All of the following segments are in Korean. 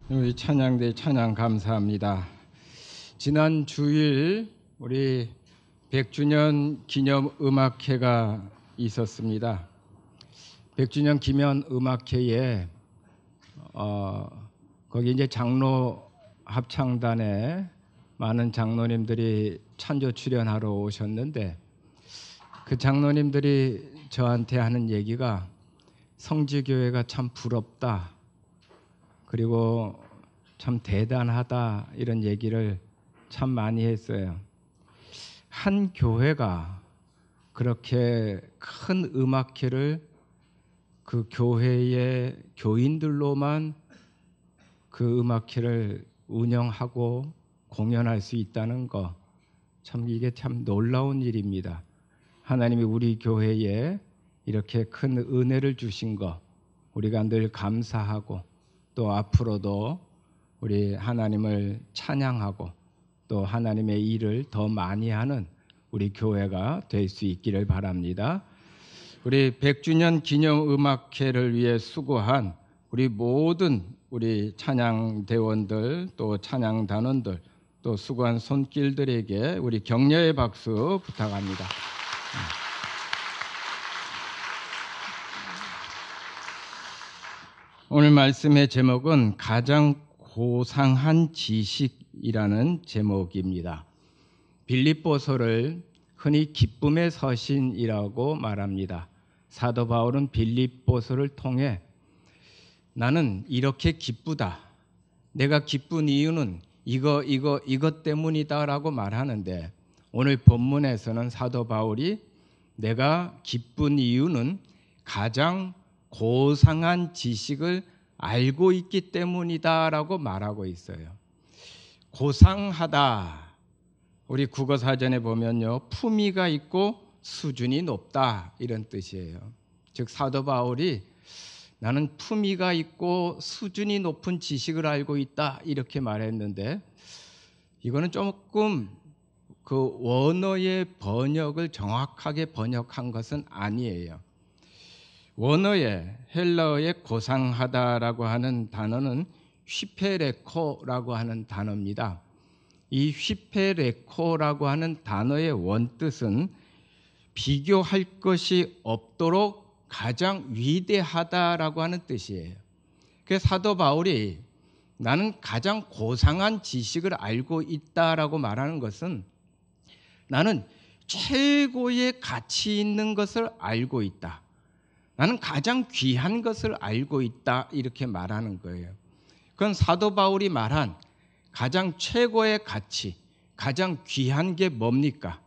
우리 찬양대 찬양 감사합니다. 지난 주일 우리 100주년 기념 음악회가 있었습니다. 100주년 기념 음악회에 거기 이제 장로 합창단에 많은 장로님들이 찬조 출연하러 오셨는데 그 장로님들이 저한테 하는 얘기가 성지교회가 참 부럽다. 그리고 참 대단하다 이런 얘기를 참 많이 했어요. 한 교회가 그렇게 큰 음악회를 그 교회의 교인들로만 그 음악회를 운영하고 공연할 수 있다는 거 참 이게 참 놀라운 일입니다. 하나님이 우리 교회에 이렇게 큰 은혜를 주신 거 우리가 늘 감사하고 또 앞으로도 우리 하나님을 찬양하고 또 하나님의 일을 더 많이 하는 우리 교회가 될 수 있기를 바랍니다. 우리 100주년 기념 음악회를 위해 수고한 우리 모든 우리 찬양대원들 또 찬양단원들 또 수고한 손길들에게 우리 격려의 박수 부탁합니다. 오늘 말씀의 제목은 가장 고상한 지식이라는 제목입니다. 빌립보서를 흔히 기쁨의 서신이라고 말합니다. 사도 바울은 빌립보서를 통해 나는 이렇게 기쁘다. 내가 기쁜 이유는 이것 때문이다라고 말하는데 오늘 본문에서는 사도 바울이 내가 기쁜 이유는 가장 고상한 지식을 알고 있기 때문이다라고 말하고 있어요. 고상하다. 우리 국어사전에 보면요. 품위가 있고 수준이 높다 이런 뜻이에요. 즉 사도 바울이 나는 품위가 있고 수준이 높은 지식을 알고 있다 이렇게 말했는데 이거는 조금 그 원어의 번역을 정확하게 번역한 것은 아니에요. 원어의 헬라어의 고상하다라고 하는 단어는 휘페레코라고 하는 단어입니다. 이 휘페레코라고 하는 단어의 원뜻은 비교할 것이 없도록 가장 위대하다라고 하는 뜻이에요. 그래서 사도 바울이 나는 가장 고상한 지식을 알고 있다라고 말하는 것은 나는 최고의 가치 있는 것을 알고 있다. 나는 가장 귀한 것을 알고 있다 이렇게 말하는 거예요. 그건 사도 바울이 말한 가장 최고의 가치, 가장 귀한 게 뭡니까?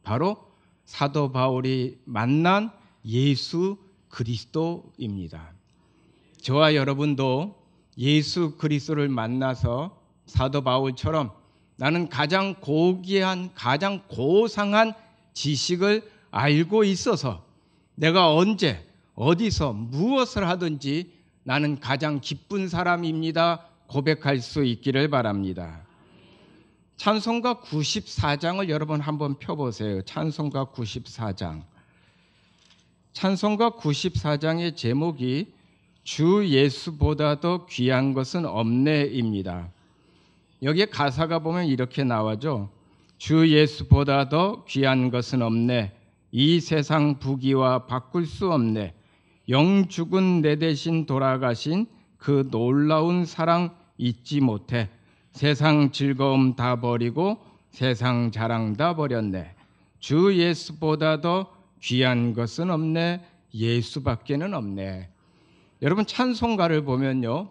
바로 사도 바울이 만난 예수 그리스도입니다. 저와 여러분도 예수 그리스도를 만나서 사도 바울처럼 나는 가장 고귀한, 가장 고상한 지식을 알고 있어서 내가 언제 어디서 무엇을 하든지 나는 가장 기쁜 사람입니다. 고백할 수 있기를 바랍니다. 찬송가 94장을 여러분 한번 펴보세요. 찬송가 94장. 찬송가 94장의 제목이 주 예수보다 더 귀한 것은 없네입니다. 여기에 가사가 보면 이렇게 나와죠. 주 예수보다 더 귀한 것은 없네. 이 세상 부귀와 바꿀 수 없네. 영 죽은 내 대신 돌아가신 그 놀라운 사랑 잊지 못해. 세상 즐거움 다 버리고 세상 자랑 다 버렸네. 주 예수보다 더 귀한 것은 없네. 예수밖에는 없네. 여러분 찬송가를 보면요.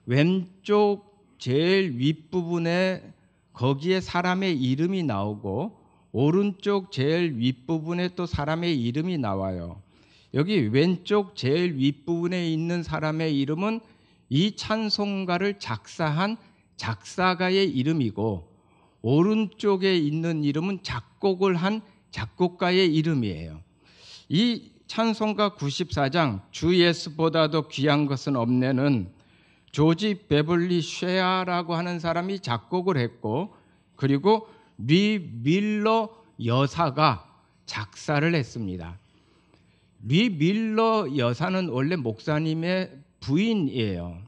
왼쪽 제일 윗부분에 거기에 사람의 이름이 나오고 오른쪽 제일 윗부분에 또 사람의 이름이 나와요. 여기 왼쪽 제일 윗부분에 있는 사람의 이름은 이 찬송가를 작사한 작사가의 이름이고 오른쪽에 있는 이름은 작곡을 한 작곡가의 이름이에요. 이 찬송가 94장 주 예수보다 더 귀한 것은 없네는 조지 베벌리 쉐아라고 하는 사람이 작곡을 했고 그리고 리 밀러 여사가 작사를 했습니다. 리 밀러 여사는 원래 목사님의 부인이에요.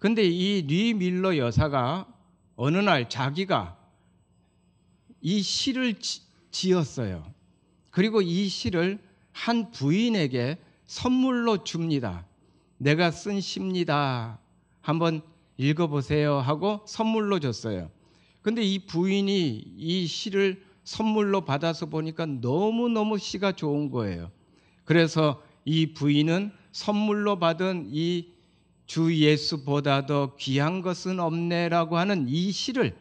근데 이 리 밀러 여사가 어느 날 자기가 이 시를 지었어요. 그리고 이 시를 한 부인에게 선물로 줍니다. 내가 쓴 시입니다. 한번 읽어보세요 하고 선물로 줬어요. 근데 이 부인이 이 시를 선물로 받아서 보니까 너무너무 시가 좋은 거예요. 그래서 이 부인은 선물로 받은 이 주 예수보다 더 귀한 것은 없네라고 하는 이 시를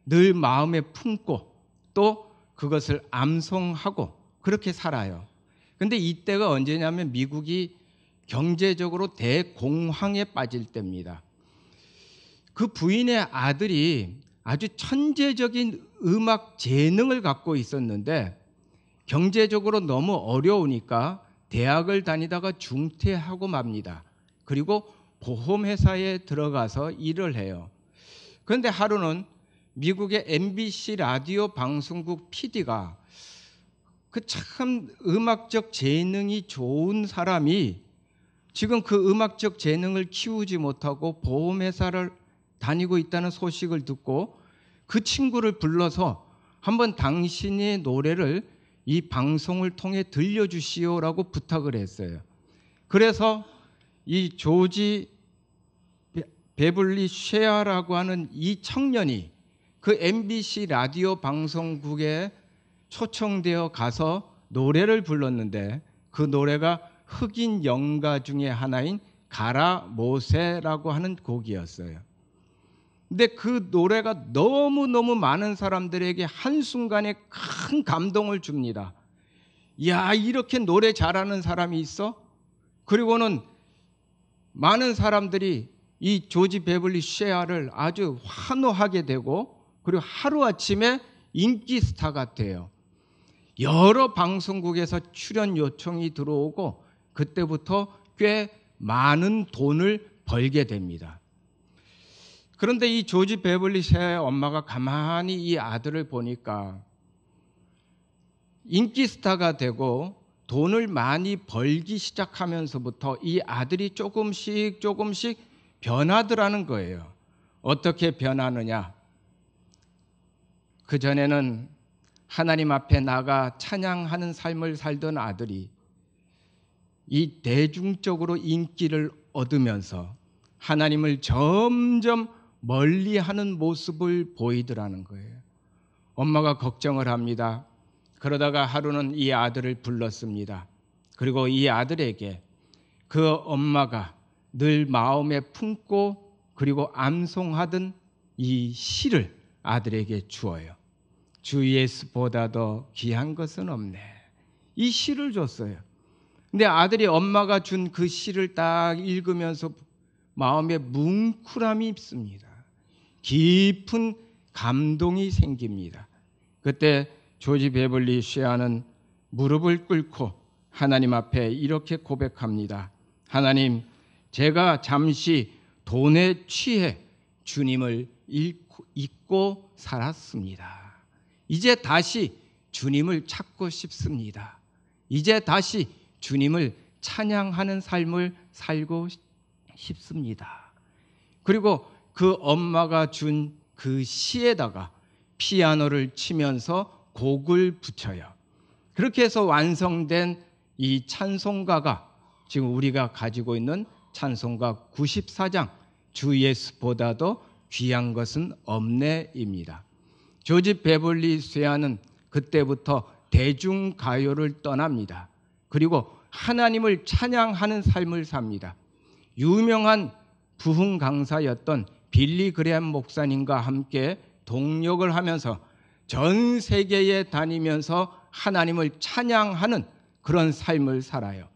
늘 마음에 품고 또 그것을 암송하고 그렇게 살아요. 근데 이때가 언제냐면 미국이 경제적으로 대공황에 빠질 때입니다. 그 부인의 아들이 아주 천재적인 음악 재능을 갖고 있었는데 경제적으로 너무 어려우니까 대학을 다니다가 중퇴하고 맙니다. 그리고 보험회사에 들어가서 일을 해요. 그런데 하루는 미국의 MBC 라디오 방송국 PD가 그 참 음악적 재능이 좋은 사람이 지금 그 음악적 재능을 키우지 못하고 보험회사를 다니고 있다는 소식을 듣고 그 친구를 불러서 한번 당신의 노래를 이 방송을 통해 들려주시오라고 부탁을 했어요. 그래서 이 조지 베블리 쉐아라고 하는 이 청년이 그 MBC 라디오 방송국에 초청되어 가서 노래를 불렀는데 그 노래가 흑인 영가 중에 하나인 가라 모세라고 하는 곡이었어요. 근데 그 노래가 너무너무 많은 사람들에게 한순간에 큰 감동을 줍니다. 야, 이렇게 노래 잘하는 사람이 있어? 그리고는 많은 사람들이 이 조지 베블리 쉐아를 아주 환호하게 되고 그리고 하루아침에 인기 스타가 돼요. 여러 방송국에서 출연 요청이 들어오고 그때부터 꽤 많은 돈을 벌게 됩니다. 그런데 이 조지 베블리 쉐아의 엄마가 가만히 이 아들을 보니까 인기 스타가 되고 돈을 많이 벌기 시작하면서부터 이 아들이 조금씩 변하더라는 거예요. 어떻게 변하느냐? 그전에는 하나님 앞에 나가 찬양하는 삶을 살던 아들이 이 대중적으로 인기를 얻으면서 하나님을 점점 멀리하는 모습을 보이더라는 거예요. 엄마가 걱정을 합니다. 그러다가 하루는 이 아들을 불렀습니다. 그리고 이 아들에게 그 엄마가 늘 마음에 품고 그리고 암송하던 이 시를 아들에게 주어요. 주 예수보다 더 귀한 것은 없네. 이 시를 줬어요. 근데 아들이 엄마가 준 그 시를 딱 읽으면서 마음에 뭉클함이 있습니다. 깊은 감동이 생깁니다. 그때 조지 베블리 쉐아는 무릎을 꿇고 하나님 앞에 이렇게 고백합니다. 하나님, 제가 잠시 돈에 취해 주님을 잊고 살았습니다. 이제 다시 주님을 찾고 싶습니다. 이제 다시 주님을 찬양하는 삶을 살고 싶습니다. 그리고 그 엄마가 준 그 시에다가 피아노를 치면서 곡을 붙여요. 그렇게 해서 완성된 이 찬송가가 지금 우리가 가지고 있는 찬송가 94장 주 예수보다도 귀한 것은 없네입니다. 조지 베블리 쉐아는 그때부터 대중가요를 떠납니다. 그리고 하나님을 찬양하는 삶을 삽니다. 유명한 부흥 강사였던 빌리 그레엄 목사님과 함께 동역을 하면서 전 세계에 다니면서 하나님을 찬양하는 그런 삶을 살아요.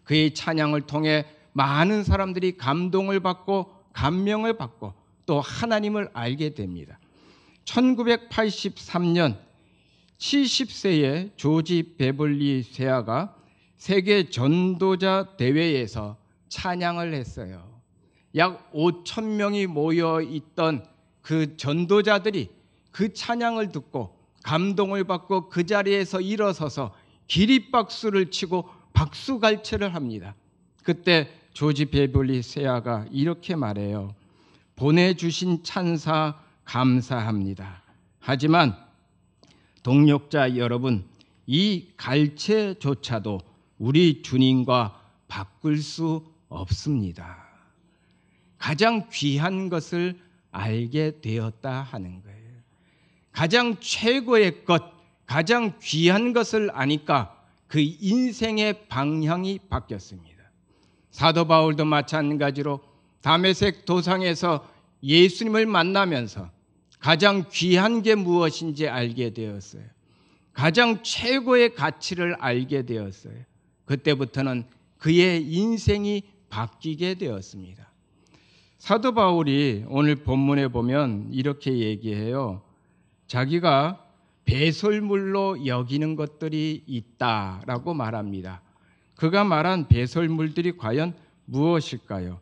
그의 찬양을 통해 많은 사람들이 감동을 받고 감명을 받고 또 하나님을 알게 됩니다. 1983년 70세의 조지 베블리 쉐아가 세계 전도자 대회에서 찬양을 했어요. 약 5천 명이 모여 있던 그 전도자들이 그 찬양을 듣고 감동을 받고 그 자리에서 일어서서 기립박수를 치고 박수갈채를 합니다. 그때 조지 베블리 쉐아가 이렇게 말해요. 보내주신 찬사 감사합니다. 하지만 동역자 여러분, 이 갈채조차도 우리 주님과 바꿀 수 없습니다. 가장 귀한 것을 알게 되었다 하는 거예요. 가장 최고의 것, 가장 귀한 것을 아니까 그 인생의 방향이 바뀌었습니다. 사도 바울도 마찬가지로 다메섹 도상에서 예수님을 만나면서 가장 귀한 게 무엇인지 알게 되었어요. 가장 최고의 가치를 알게 되었어요. 그때부터는 그의 인생이 바뀌게 되었습니다. 사도 바울이 오늘 본문에 보면 이렇게 얘기해요. 자기가 배설물로 여기는 것들이 있다라고 말합니다. 그가 말한 배설물들이 과연 무엇일까요?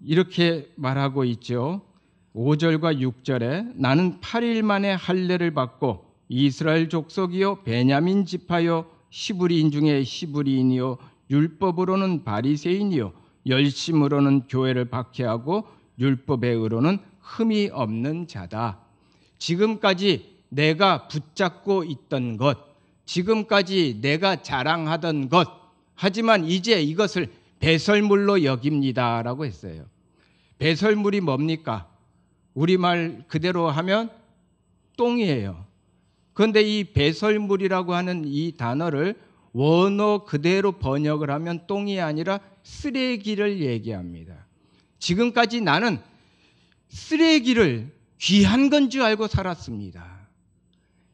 이렇게 말하고 있죠. 5절과 6절에 나는 8일 만에 할례를 받고 이스라엘 족속이요 베냐민 지파요 시브리인 중에 시브리인이요 율법으로는 바리새인이요 열심으로는 교회를 박해하고 율법에 의로는 흠이 없는 자다. 지금까지 내가 붙잡고 있던 것, 지금까지 내가 자랑하던 것, 하지만 이제 이것을 배설물로 여깁니다라고 했어요. 배설물이 뭡니까? 우리말 그대로 하면 똥이에요. 그런데 이 배설물이라고 하는 이 단어를 원어 그대로 번역을 하면 똥이 아니라 쓰레기를 얘기합니다. 지금까지 나는 쓰레기를 귀한 건 줄 알고 살았습니다.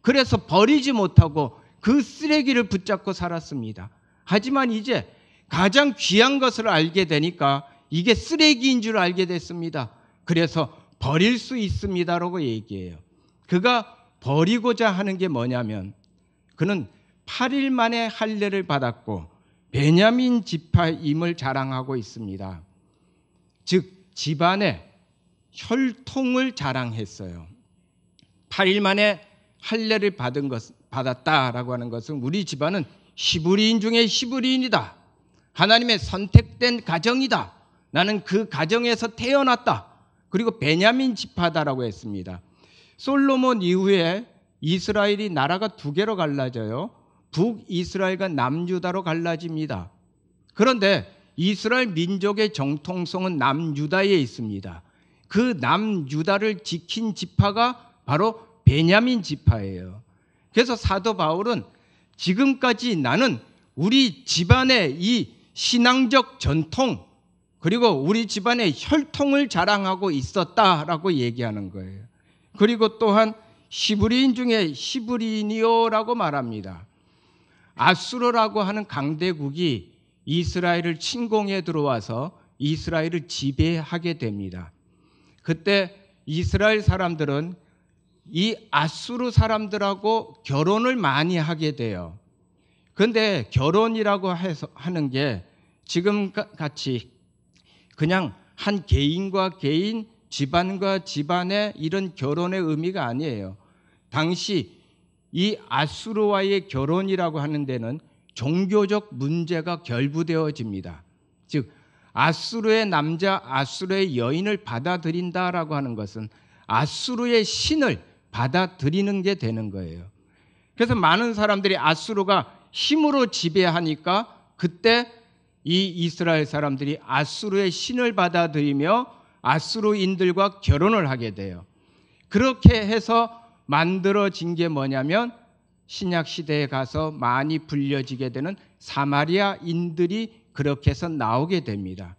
그래서 버리지 못하고 그 쓰레기를 붙잡고 살았습니다. 하지만 이제 가장 귀한 것을 알게 되니까 이게 쓰레기인 줄 알게 됐습니다. 그래서 버릴 수 있습니다라고 얘기해요. 그가 버리고자 하는 게 뭐냐면 그는 8일 만에 할례를 받았고 베냐민 지파임을 자랑하고 있습니다. 즉 집안의 혈통을 자랑했어요. 8일 만에 할례를 받았다라고 하는 것은 우리 집안은 시브리인 중에 시브리인이다. 하나님의 선택된 가정이다. 나는 그 가정에서 태어났다. 그리고 베냐민 지파다라고 했습니다. 솔로몬 이후에 이스라엘이 나라가 두 개로 갈라져요. 북이스라엘과 남유다로 갈라집니다. 그런데 이스라엘 민족의 정통성은 남유다에 있습니다. 그 남유다를 지킨 지파가 바로 베냐민 지파예요. 그래서 사도 바울은 지금까지 나는 우리 집안의 이 신앙적 전통 그리고 우리 집안의 혈통을 자랑하고 있었다라고 얘기하는 거예요. 그리고 또한 시브리인 중에 시브리인이요라고 말합니다. 아수르라고 하는 강대국이 이스라엘을 침공해 들어와서 이스라엘을 지배하게 됩니다. 그때 이스라엘 사람들은 이 아수르 사람들하고 결혼을 많이 하게 돼요. 그런데 결혼이라고 해서 하는 게 지금 같이 그냥 한 개인과 개인, 집안과 집안의 이런 결혼의 의미가 아니에요. 당시 이 아수르와의 결혼이라고 하는 데는 종교적 문제가 결부되어집니다. 즉 아수르의 남자, 아수르의 여인을 받아들인다라고 하는 것은 아수르의 신을 받아들이는 게 되는 거예요. 그래서 많은 사람들이 아수르가 힘으로 지배하니까 그때 이 이스라엘 사람들이 아수르의 신을 받아들이며 아수르인들과 결혼을 하게 돼요. 그렇게 해서 만들어진 게 뭐냐면 신약 시대에 가서 많이 불려지게 되는 사마리아인들이 그렇게 해서 나오게 됩니다.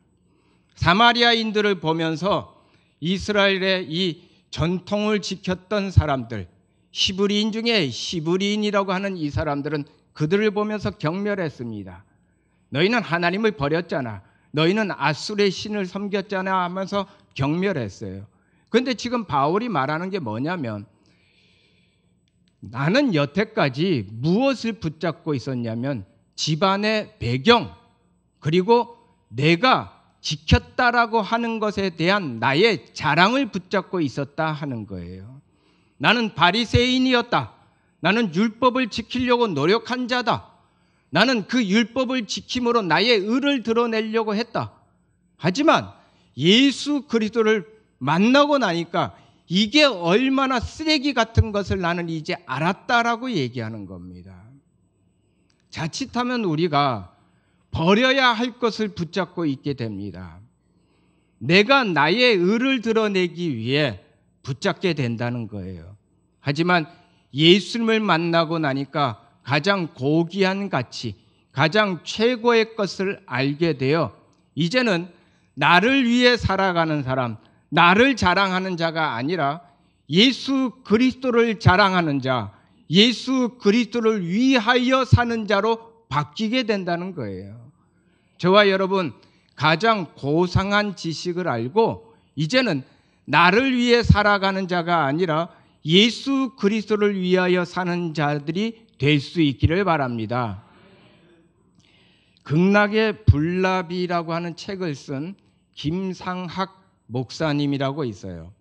사마리아인들을 보면서 이스라엘의 이 전통을 지켰던 사람들, 시브리인 중에 시브리인이라고 하는 이 사람들은 그들을 보면서 경멸했습니다. 너희는 하나님을 버렸잖아. 너희는 아수르의 신을 섬겼잖아 하면서 경멸했어요. 그런데 지금 바울이 말하는 게 뭐냐면 나는 여태까지 무엇을 붙잡고 있었냐면 집안의 배경 그리고 내가 지켰다라고 하는 것에 대한 나의 자랑을 붙잡고 있었다 하는 거예요. 나는 바리새인이었다. 나는 율법을 지키려고 노력한 자다. 나는 그 율법을 지킴으로 나의 의를 드러내려고 했다. 하지만 예수 그리스도를 만나고 나니까 이게 얼마나 쓰레기 같은 것을 나는 이제 알았다라고 얘기하는 겁니다. 자칫하면 우리가 버려야 할 것을 붙잡고 있게 됩니다. 내가 나의 의를 드러내기 위해 붙잡게 된다는 거예요. 하지만 예수님을 만나고 나니까 가장 고귀한 가치, 가장 최고의 것을 알게 되어 이제는 나를 위해 살아가는 사람, 나를 자랑하는 자가 아니라 예수 그리스도를 자랑하는 자, 예수 그리스도를 위하여 사는 자로 바뀌게 된다는 거예요. 저와 여러분 가장 고상한 지식을 알고 이제는 나를 위해 살아가는 자가 아니라 예수 그리스도를 위하여 사는 자들이 될 수 있기를 바랍니다. 극락의 불나비라고 하는 책을 쓴 김상학 목사님이라고 있어요.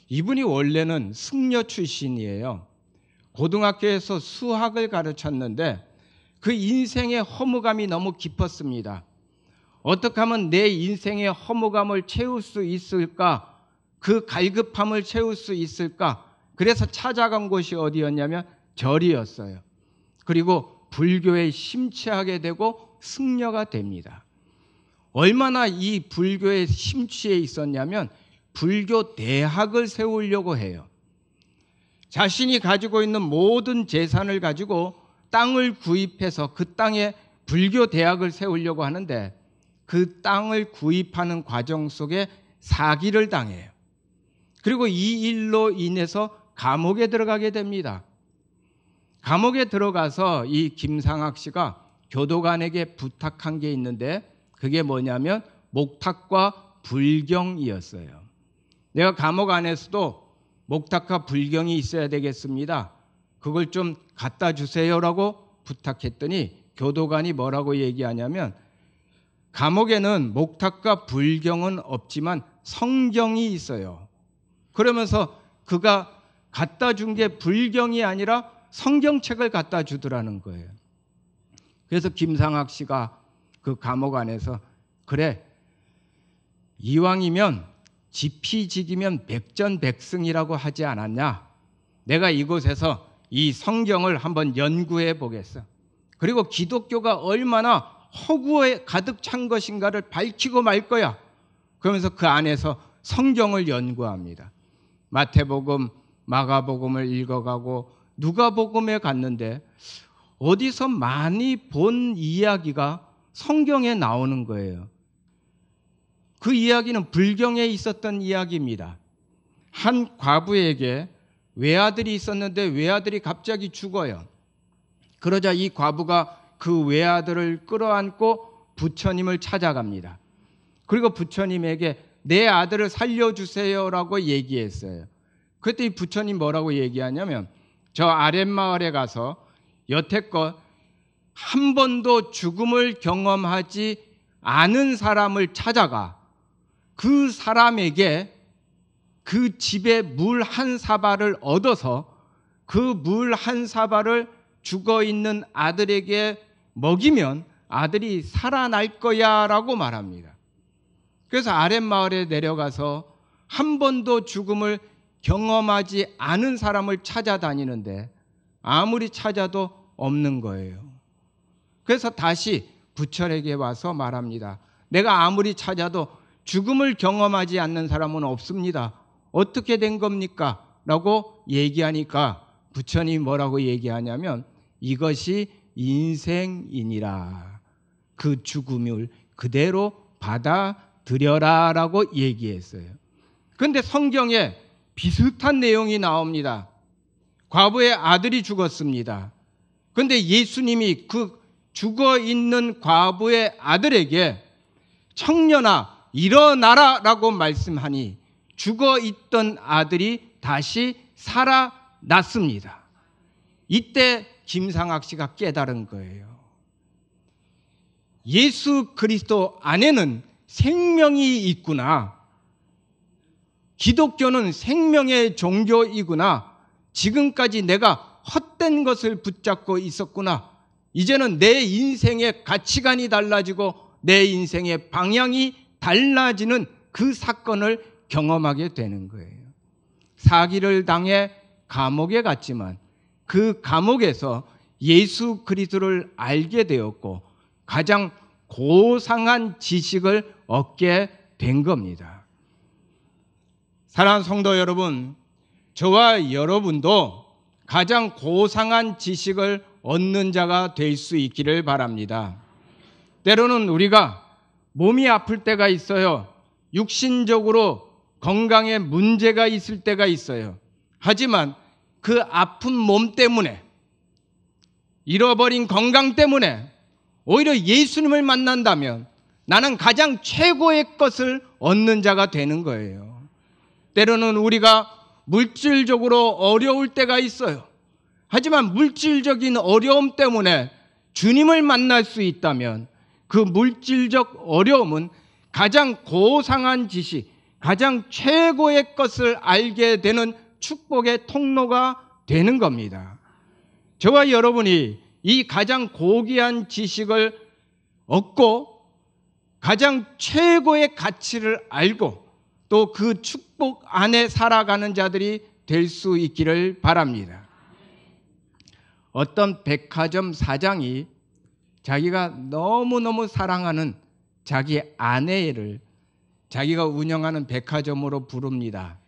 이분이 원래는 승려 출신이에요. 고등학교에서 수학을 가르쳤는데 그 인생의 허무감이 너무 깊었습니다. 어떻게 하면 내 인생의 허무감을 채울 수 있을까? 그 갈급함을 채울 수 있을까? 그래서 찾아간 곳이 어디였냐면 절이었어요. 그리고 불교에 심취하게 되고 승려가 됩니다. 얼마나 이 불교에 심취해 있었냐면 불교 대학을 세우려고 해요. 자신이 가지고 있는 모든 재산을 가지고 땅을 구입해서 그 땅에 불교 대학을 세우려고 하는데 그 땅을 구입하는 과정 속에 사기를 당해요. 그리고 이 일로 인해서 감옥에 들어가게 됩니다. 감옥에 들어가서 이 김상학 씨가 교도관에게 부탁한 게 있는데 그게 뭐냐면 목탁과 불경이었어요. 내가 감옥 안에서도 목탁과 불경이 있어야 되겠습니다. 그걸 좀 갖다 주세요라고 부탁했더니 교도관이 뭐라고 얘기하냐면 감옥에는 목탁과 불경은 없지만 성경이 있어요. 그러면서 그가 갖다 준 게 불경이 아니라 성경책을 갖다 주더라는 거예요. 그래서 김상학 씨가 그 감옥 안에서 그래 이왕이면 지피지기면 백전백승이라고 하지 않았냐? 내가 이곳에서 이 성경을 한번 연구해 보겠어. 그리고 기독교가 얼마나 허구에 가득 찬 것인가를 밝히고 말 거야. 그러면서 그 안에서 성경을 연구합니다. 마태복음, 마가복음을 읽어가고 누가복음에 갔는데 어디서 많이 본 이야기가 성경에 나오는 거예요. 그 이야기는 불경에 있었던 이야기입니다. 한 과부에게 외아들이 있었는데 외아들이 갑자기 죽어요. 그러자 이 과부가 그 외아들을 끌어안고 부처님을 찾아갑니다. 그리고 부처님에게 내 아들을 살려주세요라고 얘기했어요. 그때 이 부처님 뭐라고 얘기하냐면 저 아랫마을에 가서 여태껏 한 번도 죽음을 경험하지 않은 사람을 찾아가 그 사람에게 그 집에 물 한 사발을 얻어서 그 물 한 사발을 죽어 있는 아들에게 먹이면 아들이 살아날 거야 라고 말합니다. 그래서 아랫마을에 내려가서 한 번도 죽음을 경험하지 않은 사람을 찾아다니는데 아무리 찾아도 없는 거예요. 그래서 다시 부처에게 와서 말합니다. 내가 아무리 찾아도 죽음을 경험하지 않는 사람은 없습니다. 어떻게 된 겁니까? 라고 얘기하니까 부처님이 뭐라고 얘기하냐면 이것이 인생이니라. 그 죽음을 그대로 받아들여라 라고 얘기했어요. 그런데 성경에 비슷한 내용이 나옵니다. 과부의 아들이 죽었습니다. 그런데 예수님이 그 죽어 있는 과부의 아들에게 청년아 일어나라 라고 말씀하니 죽어 있던 아들이 다시 살아났습니다. 이때 김상학 씨가 깨달은 거예요. 예수 그리스도 안에는 생명이 있구나. 기독교는 생명의 종교이구나. 지금까지 내가 헛된 것을 붙잡고 있었구나. 이제는 내 인생의 가치관이 달라지고 내 인생의 방향이 달라지는 그 사건을 경험하게 되는 거예요. 사기를 당해 감옥에 갔지만 그 감옥에서 예수 그리스도를 알게 되었고 가장 고상한 지식을 얻게 된 겁니다. 사랑하는 성도 여러분, 저와 여러분도 가장 고상한 지식을 얻는 자가 될 수 있기를 바랍니다. 때로는 우리가 몸이 아플 때가 있어요. 육신적으로 건강에 문제가 있을 때가 있어요. 하지만 그 아픈 몸 때문에, 잃어버린 건강 때문에 오히려 예수님을 만난다면 나는 가장 최고의 것을 얻는 자가 되는 거예요. 때로는 우리가 물질적으로 어려울 때가 있어요. 하지만 물질적인 어려움 때문에 주님을 만날 수 있다면 그 물질적 어려움은 가장 고상한 지식, 가장 최고의 것을 알게 되는 축복의 통로가 되는 겁니다. 저와 여러분이 이 가장 고귀한 지식을 얻고 가장 최고의 가치를 알고 또 그 축복 안에 살아가는 자들이 될 수 있기를 바랍니다. 어떤 백화점 사장이 자기가 너무너무 사랑하는 자기 아내를 자기가 운영하는 백화점으로 부릅니다.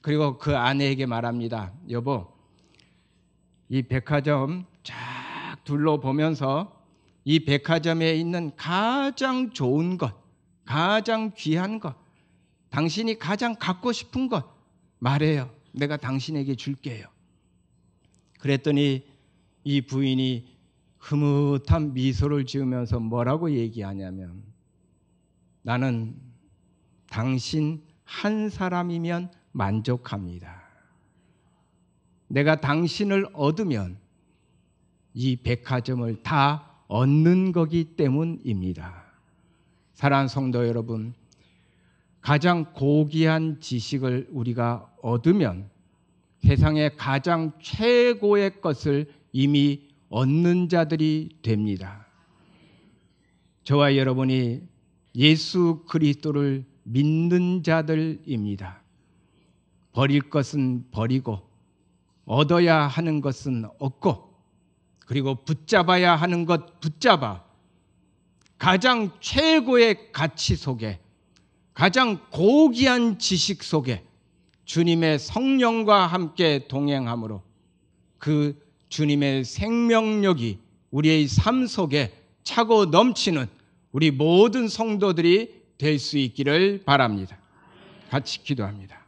그리고 그 아내에게 말합니다. 여보, 이 백화점 쫙 둘러보면서 이 백화점에 있는 가장 좋은 것, 가장 귀한 것, 당신이 가장 갖고 싶은 것 말해요. 내가 당신에게 줄게요. 그랬더니 이 부인이 흐뭇한 미소를 지으면서 뭐라고 얘기하냐면, 나는 당신 한 사람이면 만족합니다. 내가 당신을 얻으면 이 백화점을 다 얻는 거기 때문입니다. 사랑하는 성도 여러분, 가장 고귀한 지식을 우리가 얻으면 세상의 가장 최고의 것을 이미 얻는 자들이 됩니다. 저와 여러분이 예수 그리스도를 믿는 자들입니다. 버릴 것은 버리고 얻어야 하는 것은 얻고 그리고 붙잡아야 하는 것 붙잡아 가장 최고의 가치 속에, 가장 고귀한 지식 속에 주님의 성령과 함께 동행함으로 그 주님의 생명력이 우리의 삶 속에 차고 넘치는 우리 모든 성도들이 될 수 있기를 바랍니다. 같이 기도합니다.